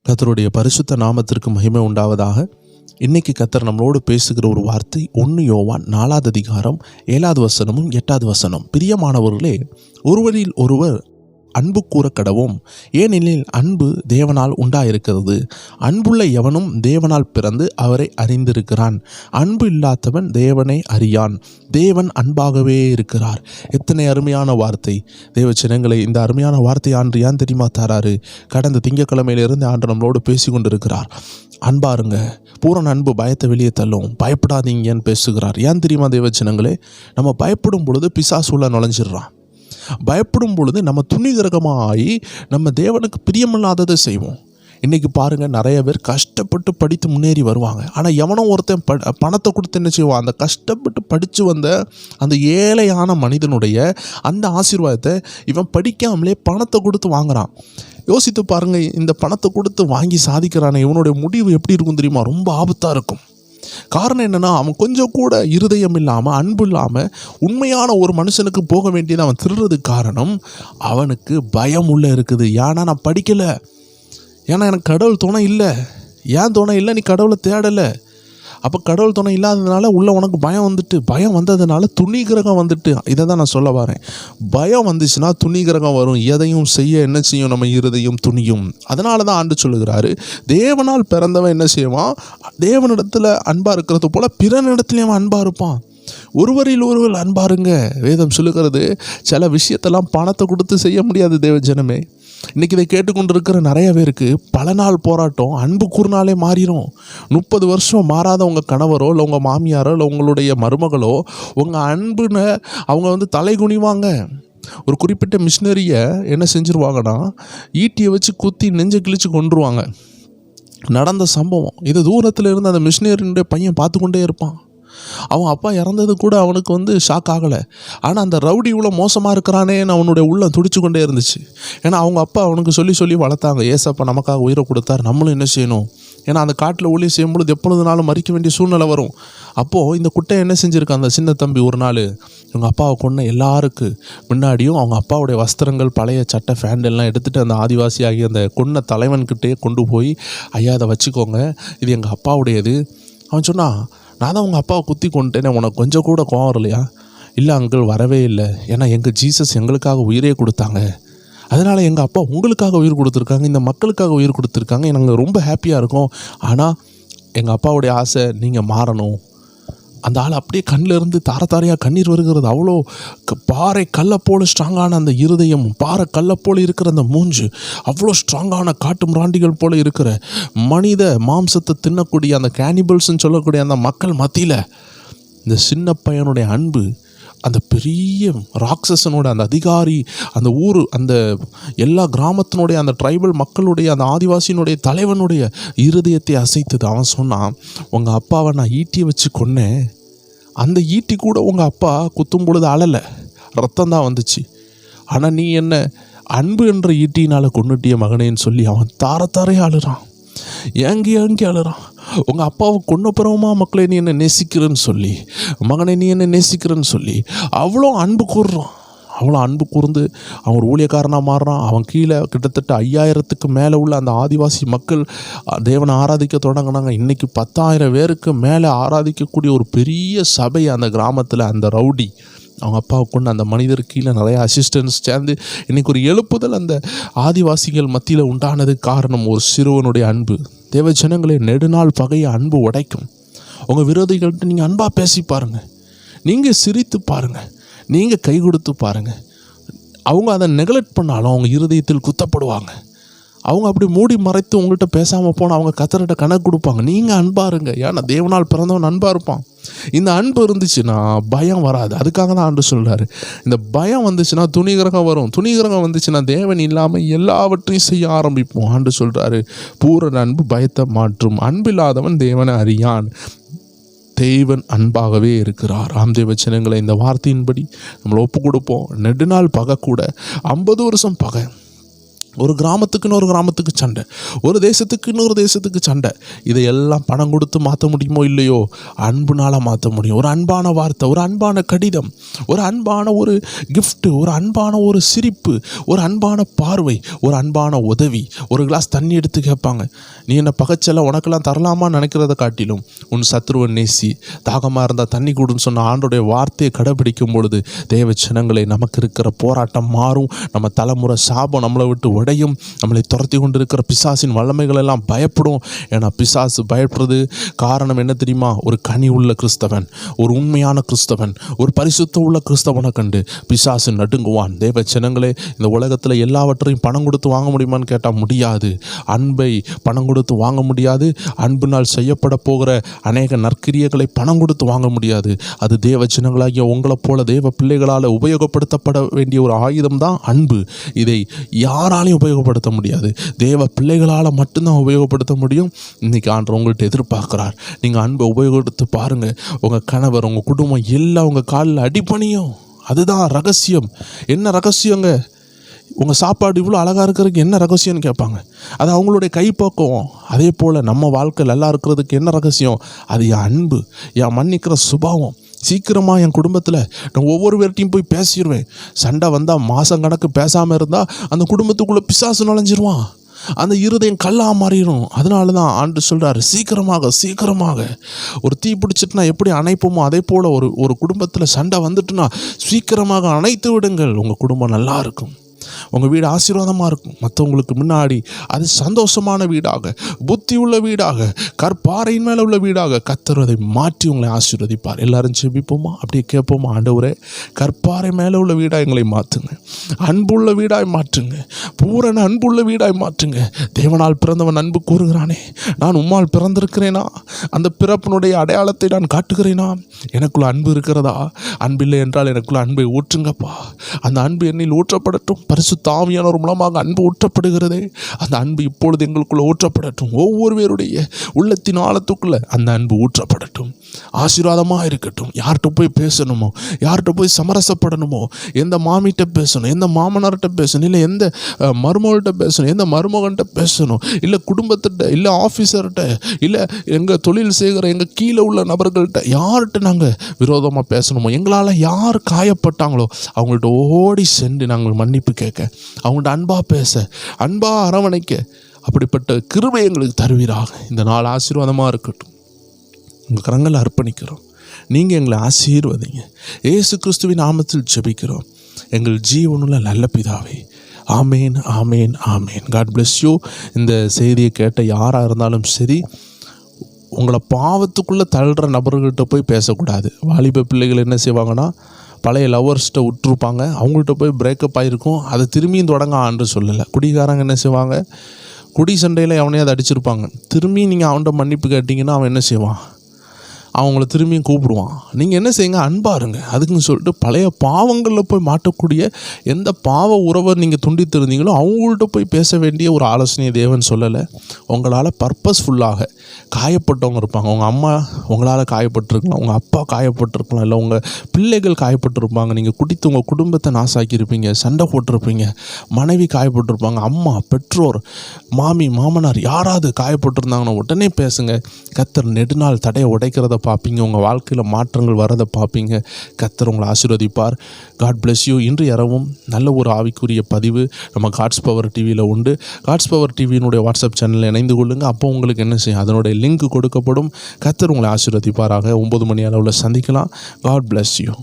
கர்த்தருடைய பரிசுத்த நாமத்திற்கு மகிமை உண்டாவதாக. இன்னைக்கு கர்த்தர் நம்மளோடு பேசுகிற ஒரு வார்த்தை 1 யோவான் 4வது அதிகாரம் 7வது வசனமும் 8வது வசனம். பிரியமானவர்களே, ஒருவரில் ஒருவர் அன்பு கூற கடவோம், ஏனெனில் அன்பு தேவனால் உண்டாயிருக்கிறது. அன்புள்ள எவனும் தேவனால் பிறந்து அவரை அறிந்திருக்கிறான். அன்பு இல்லாதவன் தேவனை அறியான். தேவன் அன்பாகவே இருக்கிறார். எத்தனை அருமையான வார்த்தை தேவச்சனங்களை! இந்த அருமையான வார்த்தை ஆண்டு ஏன் தெரியுமா தாராரு? கடந்த திங்கட்கிழமையிலிருந்து ஆண்டு நம்மளோடு பேசி கொண்டிருக்கிறார். அன்பாருங்க, பூரண அன்பு பயத்தை வெளியே தள்ளும், பயப்படாதீங்கன்னு பேசுகிறார். ஏன் தெரியுமா தேவச்சனங்களே? நம்ம பயப்படும் பொழுது பிசாசு உள்ள நுழைஞ்சிடுறான். பயப்படும் பொழுது நம்ம துணிகரகமாகி நம்ம தேவனுக்கு பிரியமில்லாததை செய்வோம். இன்றைக்கி பாருங்கள், நிறைய பேர் கஷ்டப்பட்டு படித்து முன்னேறி வருவாங்க. ஆனால் எவனோ ஒருத்தன் பணத்தை கொடுத்து என்ன செய்வான்? அந்த கஷ்டப்பட்டு படித்து வந்த அந்த ஏழையான மனிதனுடைய அந்த ஆசீர்வாதத்தை இவன் படிக்காமலே பணத்தை கொடுத்து வாங்குறான். யோசித்து பாருங்கள், இந்த பணத்தை கொடுத்து வாங்கி சாதிக்கிறானே, இவனுடைய முடிவு எப்படி இருக்கும் தெரியுமா? ரொம்ப ஆபத்தாக இருக்கும். காரணம் என்னென்னா, அவன் கொஞ்சம் கூட இருதயம் இல்லாமல், அன்பு இல்லாமல் உண்மையான ஒரு மனுஷனுக்கு போக வேண்டியது அவன் திருடுறதுக்கு காரணம் அவனுக்கு பயம் உள்ள இருக்குது. ஏன்னா நான் படிக்கலை, ஏன்னா எனக்கு கடவுள் துணை இல்லை. ஏன் துணை இல்லை? நீ கடவுளை தேடலை. அப்போ கடவுள் துணை இல்லாததுனால உள்ள உனக்கு பயம் வந்ததுனால துணிகிரகம் வந்துட்டு. இதை தான் நான் சொல்ல வரேன். பயம் வந்துச்சுன்னா துணிகிரகம் வரும். எதையும் செய்ய என்ன செய்யும்? நம்ம இருதயம் துணியும். அதனால தான் ஆண்டு சொல்லுகிறாரு, தேவனால் பிறந்தவன் என்ன செய்வான்? தேவனிடத்தில் அன்பாக இருக்கிறது போல பிறனிடத்துலையும் அவன் அன்பாக இருப்பான். ஒருவரில் ஒருவர் அன்பாருங்க. வேதம் சொல்லுகிறது, சில விஷயத்தெல்லாம் பணத்தை கொடுத்து செய்ய முடியாது தேவஜனமே. இன்றைக்கி இதை கேட்டுக்கொண்டிருக்கிற நிறைய பேருக்கு பல நாள் போராட்டம் அன்பு கூர்னாலே மாறிடும். 30 வருஷம் மாறாத உங்கள் கணவரோ இல்லை உங்கள் மாமியாரோ இல்லை உங்களுடைய மருமகளோ உங்கள் அன்புன்னு அவங்க தலை குனிவாங்க. ஒரு குறிப்பிட்ட மிஷினரியை என்ன செஞ்சுருவாங்கன்னா, ஈட்டியை வச்சு குத்தி நெஞ்சை கிழிச்சு கொண்டுருவாங்க. நடந்த சம்பவம் இது. தூரத்தில் இருந்து அந்த மிஷினரியுடைய பையன் பார்த்து கொண்டே இருப்பான். அவன் அப்பா இறந்தது கூட அவனுக்கு ஷாக் ஆகலை. ஆனால் அந்த ரவுடி இவ்வளோ மோசமாக இருக்கிறானேன்னு அவனுடைய உள்ளம் துடிச்சு கொண்டே இருந்துச்சு. ஏன்னா அவங்க அப்பா அவனுக்கு சொல்லி சொல்லி வளர்த்தாங்க, ஏசப்பா நமக்காக உயிரை கொடுத்தார், நம்மளும் என்ன செய்யணும்? ஏன்னா அந்த காட்டில் ஊழியம் செய்யும்பொழுது எப்பொழுதுனாலும் மறிக்க வேண்டிய சூழ்நிலை வரும். அப்போது இந்த குட்டை என்ன செஞ்சுருக்கான்? அந்த சின்ன தம்பி ஒரு நாள் இவங்க அப்பாவை கொண்ட எல்லாருக்கு முன்னாடியும் அவங்க அப்பாவுடைய வஸ்திரங்கள், பழைய சட்டை, ஃபேண்ட் எல்லாம் எடுத்துகிட்டு அந்த ஆதிவாசி ஆகிய அந்த கொன்ன தலைவன்கிட்டே கொண்டு போய், ஐயா அதை வச்சுக்கோங்க, இது எங்கள் அப்பாவுடையது. அவன் சொன்னான், நான் தான் உங்கள் அப்பாவை குத்தி கொண்டுட்டேனே, உனக்கு கொஞ்சம் கூட கோவம் வரலையா? இல்லை அங்கிள், வரவே இல்லை. ஏன்னா எங்கள் ஜீசஸ் எங்களுக்காக உயிரே கொடுத்தாங்க. அதனால் எங்கள் அப்பா உங்களுக்காக உயிர் கொடுத்துருக்காங்க, இந்த மக்களுக்காக உயிர் கொடுத்துருக்காங்க, நாங்கள் ரொம்ப ஹாப்பியாக இருக்கோம். ஆனால் எங்கள் அப்பாவுடைய ஆசை நீங்கள் மாறணும். அந்த ஆள் அப்படியே கண்ணிலிருந்து தாரையாக கண்ணீர் வருகிறது. அவ்வளோ பாறை கல்லை போல் ஸ்ட்ராங்கான அந்த இருதயம், பாறை கல்லை போல் இருக்கிற அந்த மூஞ்சு, அவ்வளோ ஸ்ட்ராங்கான காட்டு மிராண்டிகள் போல் இருக்கிற மனித மாம்சத்தை தின்னக்கூடிய அந்த கேனிபல்ஸ்ன்னு சொல்லக்கூடிய அந்த மக்கள் மத்தியில் இந்த சின்ன பையனுடைய அன்பு, அந்த பெரிய ராட்சசனோட அந்த அதிகாரி, அந்த ஊர், அந்த எல்லா கிராமத்தினுடைய அந்த ட்ரைபல் மக்களுடைய அந்த ஆதிவாசியினுடைய தலைவனுடைய இருதயத்தை அசைத்தது. அவன் சொன்னான், உங்கள் அப்பாவை நான் ஈட்டியை வச்சு கொன்னேன், அந்த ஈட்டி கூட உங்கள் அப்பா குத்தும் பொழுது அழலை, ரத்தம் தான் வந்துச்சு. ஆனால் நீ என்ன அன்பு என்ற ஈட்டினால் கொன்னுட்டிய மகனேன்னு சொல்லி அவன் தாரையாக அழுறான், ஏங்கி அழுறான். உங்கள் அப்பாவை கொன்னப்புறமா மக்களே நீ என்ன நேசிக்கிறேன்னு சொல்லி, மகனை நீ என்ன நேசிக்கிறேன்னு சொல்லி அவ்வளோ அன்பு கூறுறான். அவ்வளோ அன்பு கூர்ந்து அவன் ஒரு ஊழியக்காரனாக மாறுறான். அவன் கீழே கிட்டத்தட்ட 5000க்கு மேலே உள்ள அந்த ஆதிவாசி மக்கள் தேவனை ஆராதிக்க தொடங்கினாங்க. இன்றைக்கி 10,000 பேருக்கு மேலே ஆராதிக்கக்கூடிய ஒரு பெரிய சபை அந்த கிராமத்தில். அந்த ரவுடி அவங்க அப்பாவை கொண்டு அந்த மனிதர் கீழே நிறைய அசிஸ்டன்ஸ் சேர்ந்து இன்றைக்கி ஒரு எழுப்புதல் அந்த ஆதிவாசிகள் மத்தியில் உண்டானது காரணம் ஒரு சிறுவனுடைய அன்பு. தேவ ஜனங்களே, நெடுநாள் பகையை அன்பு உடைக்கும். உங்கள் விரோதிகள்கிட்ட நீங்கள் அன்பாக பேசி பாருங்கள், நீங்கள் சிரித்து பாருங்கள், நீங்கள் கை கொடுத்து பாருங்கள். அவங்க அதை நெக்லெக்ட் பண்ணாலும் அவங்க இருதயத்தில் குத்தப்படுவாங்க. அவங்க அப்படி மூடி மறைத்து உங்கள்கிட்ட பேசாமல் போனால் அவங்க கத்தர்கிட்ட கணக்கு கொடுப்பாங்க. நீங்கள் அன்பாக இருங்க. ஏன்னா தேவனால் பிறந்தவன் அன்பாக இருப்பான். இந்த அன்பு இருந்துச்சுன்னா பயம் வராது. அதுக்காக தான் ஆண்டு சொல்கிறாரு, இந்த பயம் வந்துச்சுன்னா துணிகரகம் வரும். துணிகரகம் வந்துச்சுன்னா தேவன் இல்லாமல் எல்லாவற்றையும் செய்ய ஆரம்பிப்போம். ஆண்டு சொல்கிறாரு, பூரண அன்பு பயத்தை மாற்றும், அன்பில்லாதவன் தேவனை அறியான். தேவன் அன்பாகவே இருக்கிறார். ராம்தேவ ஜனங்களை, இந்த வார்த்தையின்படி நம்மளை ஒப்பு கொடுப்போம். நெடுநாள் பகை கூட 50 வருஷம் பகை ஒரு கிராமத்துக்கு இன்னொரு கிராமத்துக்கு சண்டை, ஒரு தேசத்துக்கு இன்னொரு தேசத்துக்கு சண்டை. இதையெல்லாம் பணம் கொடுத்து மாற்ற முடியுமோ இல்லையோ, அன்புனால் மாற்ற முடியும். ஒரு அன்பான வார்த்தை, ஒரு அன்பான கடிதம், ஒரு அன்பான ஒரு கிஃப்ட்டு, ஒரு அன்பான ஒரு சிரிப்பு, ஒரு அன்பான பார்வை, ஒரு அன்பான உதவி. ஒரு கிளாஸ் தண்ணி எடுத்து கேட்பாங்க, நீ என்ன பகச்சல உனக்கெல்லாம் தரலாமான்னு நினைக்கிறத காட்டிலும் உன் சத்ருவன் நேசி, தாகமாக இருந்தால் தண்ணி கொடுன்னு சொன்ன ஆண்டோடைய வார்த்தையை கடைபிடிக்கும் பொழுது தேவ ஜனங்களே நமக்கு இருக்கிற போராட்டம் மாறும். நம்ம தலைமுறை சாபம் நம்மளை விட்டு உடையும். நம்மளை துரத்தி கொண்டு இருக்கிற பிசாசின் வல்லமைகள் எல்லாம் பயப்படும். ஏன்னா பிசாசு பயப்படுறது காரணம் என்ன தெரியுமா? ஒரு கனி உள்ள கிறிஸ்தவன், ஒரு உண்மையான கிறிஸ்தவன், ஒரு பரிசுத்த உள்ள கிறிஸ்தவனை கண்டு பிசாசு நடுங்குவான். தேவ ஜனங்களே, இந்த உலகத்தில் எல்லாவற்றையும் பணம் கொடுத்து வாங்க முடியுமான்னு கேட்டால் முடியாது. அன்பை பணம் கொடுத்து வாங்க முடியாது. அன்பினால் செய்யப்பட போகிற அநேக நற்கிரியைகளை பணம் கொடுத்து வாங்க முடியாது. அது தேவ ஜனங்களாகிய உங்களை போல தேவ பிள்ளைகளால் உபயோகப்படுத்தப்பட வேண்டிய ஒரு ஆயுதம் தான் அன்பு. இதை யாராலையும் உபயோகப்படுத்த முடியாது. தேவ பிள்ளைகளால் மட்டும்தான் உபயோகப்படுத்த முடியும். இன்றைக்கி ஆண்டவர் உங்கள்கிட்ட எதிர்பார்க்குறார், நீங்கள் அன்பை உபயோகப்படுத்தி பாருங்கள். உங்கள் கணவர், உங்கள் குடும்பம் எல்லாம் உங்கள் காலில் அடிபணியும். அதுதான் ரகசியம். என்ன ரகசியங்க? உங்கள் சாப்பாடு இவ்வளோ அழகாக இருக்கிறதுக்கு என்ன ரகசியம்னு கேட்பாங்க. அது அவங்களுடைய கைப்பக்குவம். அதே போல் நம்ம வாழ்க்கை நல்லா இருக்கிறதுக்கு என்ன ரகசியம்? அது என் அன்பு, என் மன்னிக்கிற சுபாவம். சீக்கிரமாக என் குடும்பத்தில் நான் ஒவ்வொரு பேர்ட்டையும் போய் பேசிடுவேன். சண்டை வந்தால் மாதம் கணக்கு பேசாமல் இருந்தால் அந்த குடும்பத்துக்குள்ளே பிசாசு நுழைஞ்சிருவான். அந்த இருதயம் கல்லாக மாறிடும். அதனால தான் ஆண்டு சொல்கிறார், சீக்கிரமாக ஒரு தீ பிடிச்சிட்டுனா எப்படி அணைப்போமோ அதே போல் ஒரு குடும்பத்தில் சண்டை வந்துட்டுனா சீக்கிரமாக அணைத்து விடுங்கள். உங்கள் குடும்பம் நல்லா இருக்கும். உங்கள் வீடு ஆசீர்வாதமாக இருக்கும். மற்றவங்களுக்கு முன்னாடி அது சந்தோஷமான வீடாக, புத்தி உள்ள வீடாக, கற்பாறையின் மேலே உள்ள வீடாக கர்த்தர் அதை மாற்றி உங்களை ஆசீர்வதிப்பார். எல்லாரும் ஜெபிப்போமா? அப்படியே கேட்போமா? ஆண்டவரே, கற்பாறை மேலே உள்ள வீடாக எங்களை மாற்றுங்க, அன்புள்ள வீடாய் மாற்றுங்க, பூரண அன்புள்ள வீடாய் மாற்றுங்க. தேவனால் பிறந்தவன் அன்பு கூறுகிறானே, நான் உம்மால் பிறந்திருக்கிறேனா? அந்த பிறப்பினுடைய அடையாளத்தை நான் காட்டுகிறேனா? எனக்குள்ள அன்பு இருக்கிறதா? அன்பில்லை என்றால் எனக்குள்ள அன்பை ஊற்றுங்கப்பா. அந்த அன்பு என்னில் ஊற்றப்படட்டும். பரிசுத்த ஆவியானவர் மூலமாக அன்பு ஊற்றப்படுகிறதே, அந்த அன்பு இப்பொழுது எங்களுக்குள்ள ஊற்றப்படட்டும். ஒவ்வொரு பேருடைய உள்ளத்தின் ஆழத்துக்குள்ள அந்த அன்பு ஊற்றப்படட்டும். ஆசீர்வாதமாக இருக்கட்டும். யார்கிட்ட போய் பேசணுமோ, யார்கிட்ட போய் சமரசப்படணுமோ, எந்த மாமிகிட்ட பேசணும், எந்த மாமனார்கிட்ட பேசணும், இல்லை எந்த மருமகள்கிட்ட பேசணும், எந்த மருமகன்கிட்ட பேசணும், இல்லை குடும்பத்திட்ட, இல்லை ஆஃபீஸர்கிட்ட, இல்லை எங்கள் தொழில் செய்கிற எங்கள் கீழே உள்ள நபர்கள்ட்ட யார்கிட்ட நாங்கள் விரோதமாக பேசணுமோ, எங்களால் யார் காயப்பட்டாங்களோ அவங்கள்ட்ட ஓடி சென்று நாங்கள் மன்னிப்பு கேட்க, அவங்கள்ட்ட அன்பாக பேச, அன்பாக அரவணைக்க, அப்படிப்பட்ட கிருபை எங்களுக்கு தருவீராக. இந்த நாள் ஆசீர்வாதமாக இருக்கட்டும். உங்கள் கரங்களை அர்ப்பணிக்கிறோம். நீங்கள் எங்களை ஆசீர்வதிங்க. இயேசு கிறிஸ்துவின் நாமத்தில் ஜெபிக்கிறோம் எங்கள் ஜீவனுள்ள நல்ல பிதாவே. ஆமேன், ஆமேன், ஆமேன். God bless you. இந்த செய்தியை கேட்ட யாராக இருந்தாலும் சரி, உங்களை பாவத்துக்குள்ளே தள்ளுற நபர்கள்ட்ட போய் பேசக்கூடாது. வாலிப பிள்ளைகள் என்ன செய்வாங்கன்னா, பழைய லவர்ஸ்கிட்ட விட்டுருப்பாங்க, அவங்கள்ட்ட போய் பிரேக்கப் ஆகிருக்கும், அதை திரும்பியும் தொடங்க ஆண்டு சொல்லலை. குடிகாரங்க என்ன செய்வாங்க, குடி சண்டையில் அவனையாவது அடிச்சிருப்பாங்க, திரும்பி நீங்கள் அவன்கிட்ட மன்னிப்பு கேட்டிங்கன்னா அவன் என்ன செய்வான், அவங்கள திரும்பியும் கூப்பிடுவான். நீங்கள் என்ன செய்யுங்க, அன்பாக இருங்க. அதுக்குன்னு சொல்லிட்டு பழைய பாவங்களில் போய் மாட்டக்கூடிய எந்த பாவ உறவை நீங்கள் துண்டித்திருந்தீங்களோ அவங்கள்ட்ட போய் பேச வேண்டிய ஒரு ஆலோசனையை தேவன் சொல்லலை. உங்களால் பர்பஸ்ஃபுல்லாக காயப்பட்டவங்க இருப்பாங்க. உங்கள் அம்மா உங்களால் காயப்பட்டிருக்கலாம், உங்கள் அப்பா காயப்பட்டிருக்கலாம், இல்லை உங்கள் பிள்ளைகள் காயப்பட்டிருப்பாங்க. நீங்கள் குடித்து உங்கள் குடும்பத்தை நாசாக்கியிருப்பீங்க, சண்டை போட்டிருப்பீங்க, மனைவி காயப்பட்டிருப்பாங்க, அம்மா, பெற்றோர், மாமி, மாமனார் யாராவது காயப்பட்டிருந்தாங்கன்னா உடனே பேசுங்க. கர்த்தர் நெடுநாள் தடையை உடைக்கிறத பார்ப்பீங்க. உங்கள் வாழ்க்கையில் மாற்றங்கள் வரதை பார்ப்பீங்க. கர்த்தர் உங்களை ஆசீர்வதிப்பார். God bless you. இன்று இரவும் நல்ல ஒரு ஆவிக்குரிய பதிவு நம்ம காட்ஸ் பவர் டிவியில் உண்டு. காட்ஸ் பவர் டிவியினுடைய வாட்ஸ்அப் சேனலில் இணைந்து கொள்ளுங்கள். அப்போ உங்களுக்கு என்ன செய்யும், அதனுடைய லிங்க் கொடுக்கப்படும். கர்த்தர் உங்களை ஆசீர்வதிப்பாராக. 9 மணி அளவில் சந்திக்கலாம். God bless you.